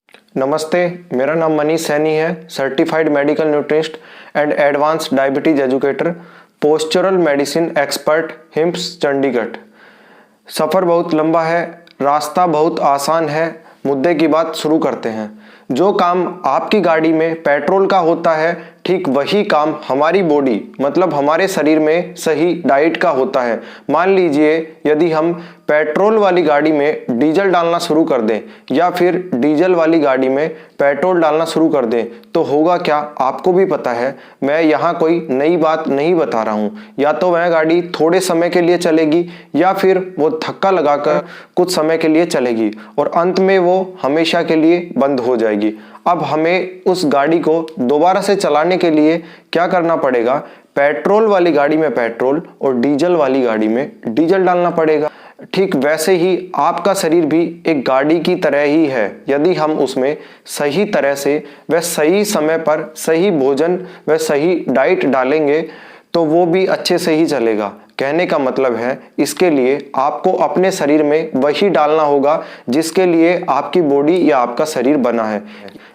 नमस्ते, मेरा नाम मनीष सैनी है, certified medical nutritionist and advance diabetes educator, postural medicine expert, HIMS Chandigarh. सफ़र बहुत लंबा है, रास्ता बहुत आसान है। मुद्दे की बात शुरू करते हैं। जो काम आपकी गाड़ी में पेट्रोल का होता है, ठीक वही काम हमारी बॉडी मतलब हमारे शरीर में सही डाइट का होता है। मान लीजिए यदि हम पेट्रोल वाली गाड़ी में डीजल डालना शुरू कर दें या फिर डीजल वाली गाड़ी में पेट्रोल डालना शुरू कर दें तो होगा क्या, आपको भी पता है। मैं यहाँ कोई नई बात नहीं बता रहा हूँ। या तो वह गाड़ी थोड़े समय के लिए चलेगी या फिर वो धक्का लगाकर कुछ समय के लिए चलेगी और अंत में वो हमेशा के लिए बंद हो जाएगी। अब हमें उस गाड़ी को दोबारा से चलाने के लिए क्या करना पड़ेगा? पेट्रोल वाली गाड़ी में पेट्रोल और डीजल वाली गाड़ी में डीजल डालना पड़ेगा। ठीक वैसे ही आपका शरीर भी एक गाड़ी की तरह ही है। यदि हम उसमें सही तरह से व सही समय पर सही भोजन व सही डाइट डालेंगे तो वो भी अच्छे से ही चलेगा। कहने का मतलब है, इसके लिए आपको अपने शरीर में वही डालना होगा जिसके लिए आपकी बॉडी या आपका शरीर बना है।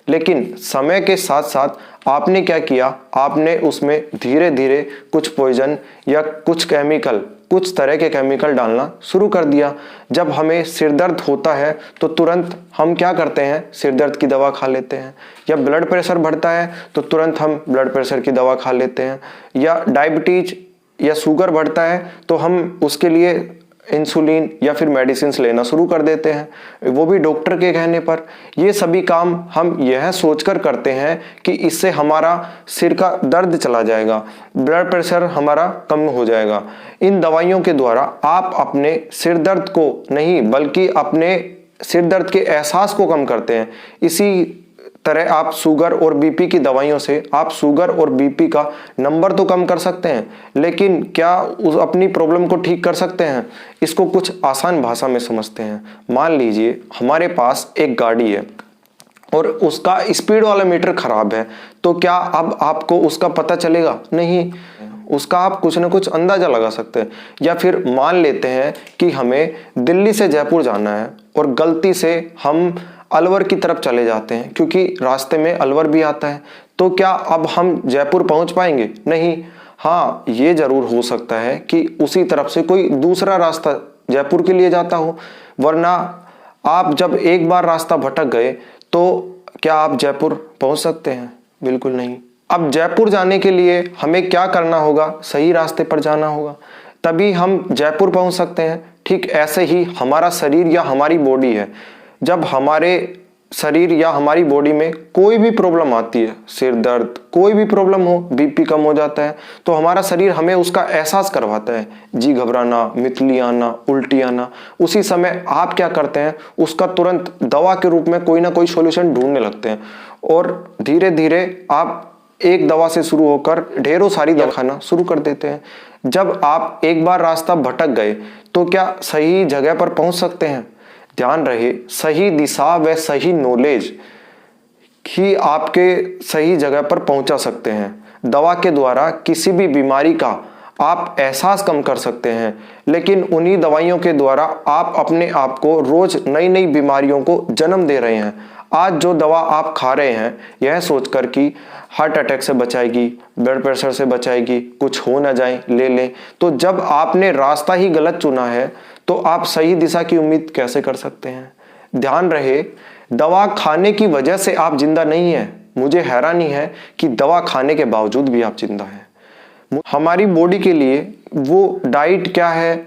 लेकिन समय के साथ साथ आपने क्या किया, आपने उसमें धीरे धीरे कुछ पॉइजन या कुछ तरह के केमिकल डालना शुरू कर दिया। जब हमें सिर दर्द होता है तो तुरंत हम क्या करते हैं, सिर दर्द की दवा खा लेते हैं। या ब्लड प्रेशर बढ़ता है तो तुरंत हम ब्लड प्रेशर की दवा खा लेते हैं। या डायबिटीज या शुगर बढ़ता है तो हम उसके लिए इंसुलिन या फिर मेडिसिन लेना शुरू कर देते हैं, वो भी डॉक्टर के कहने पर। ये सभी काम हम यह सोचकर करते हैं कि इससे हमारा सिर का दर्द चला जाएगा, ब्लड प्रेशर हमारा कम हो जाएगा। इन दवाइयों के द्वारा आप अपने सिर दर्द को नहीं बल्कि अपने सिर दर्द के एहसास को कम करते हैं। इसी तरह आप शुगर और बीपी की दवाइयों से आप शुगर और बीपी का नंबर तो कम कर सकते हैं, लेकिन क्या उस अपनी प्रॉब्लम को ठीक कर सकते हैं? इसको कुछ आसान भाषा में समझते हैं। मान लीजिए हमारे पास एक गाड़ी है और उसका स्पीड वाला मीटर खराब है, तो क्या अब आपको उसका पता चलेगा? नहीं, उसका आप कुछ ना कुछ अंदाजा लगा सकते हैं। या फिर मान लेते हैं कि हमें दिल्ली से जयपुर जाना है और गलती से हम अलवर की तरफ चले जाते हैं क्योंकि रास्ते में अलवर भी आता है, तो क्या अब हम जयपुर पहुंच पाएंगे? नहीं। हाँ, ये जरूर हो सकता है कि उसी तरफ से कोई दूसरा रास्ता जयपुर के लिए जाता हो, वरना आप जब एक बार रास्ता भटक गए तो क्या आप जयपुर पहुंच सकते हैं? बिल्कुल नहीं। अब जयपुर जाने के लिए हमें क्या करना होगा? सही रास्ते पर जाना होगा, तभी हम जयपुर पहुंच सकते हैं। ठीक ऐसे ही हमारा शरीर या हमारी बॉडी है। जब हमारे शरीर या हमारी बॉडी में कोई भी प्रॉब्लम आती है, सिर दर्द, कोई भी प्रॉब्लम हो, बीपी कम हो जाता है, तो हमारा शरीर हमें उसका एहसास करवाता है। जी घबराना, मितली आना, उल्टी आना। उसी समय आप क्या करते हैं, उसका तुरंत दवा के रूप में कोई ना कोई सॉल्यूशन ढूंढने लगते हैं और धीरे धीरे आप एक दवा से शुरू होकर ढेरों सारी दवा खाना शुरू कर देते हैं। जब आप एक बार रास्ता भटक गए तो क्या सही जगह पर पहुंच सकते हैं? ध्यान रहे, सही दिशा व सही नॉलेज ही आपके सही जगह पर पहुंचा सकते हैं। दवा के द्वारा किसी भी बीमारी का आप एहसास कम कर सकते हैं, लेकिन उन्हीं दवाइयों के द्वारा आप अपने आप को रोज नई नई बीमारियों को जन्म दे रहे हैं। आज जो दवा आप खा रहे हैं यह सोचकर कि हार्ट अटैक से बचाएगी, ब्लड प्रेशर से बचाएगी, कुछ हो ना जाए, ले लें, तो जब आपने रास्ता ही गलत चुना है तो आप सही दिशा की उम्मीद कैसे कर सकते हैं? ध्यान रहे, दवा खाने की वजह से आप जिंदा नहीं है। मुझे हैरानी है कि दवा खाने के बावजूद भी आप जिंदा हैं। हमारी बॉडी के लिए वो डाइट क्या है,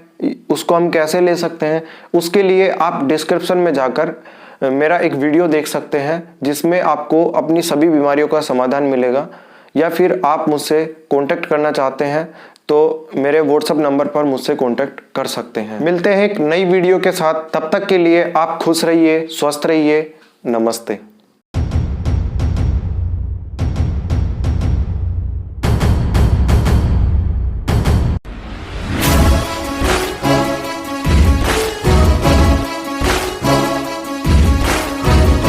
उसको हम कैसे ले सकते हैं, उसके लिए आप डिस्क्रिप्शन में जाकर मेरा एक वीडियो देख सकते हैं जिसमें आपको अपनी सभी बीमारियों का समाधान मिलेगा। या फिर आप मुझसे कांटेक्ट करना चाहते हैं तो मेरे व्हाट्सएप नंबर पर मुझसे कांटेक्ट कर सकते हैं। मिलते हैं एक नई वीडियो के साथ, तब तक के लिए आप खुश रहिए, स्वस्थ रहिए। नमस्ते।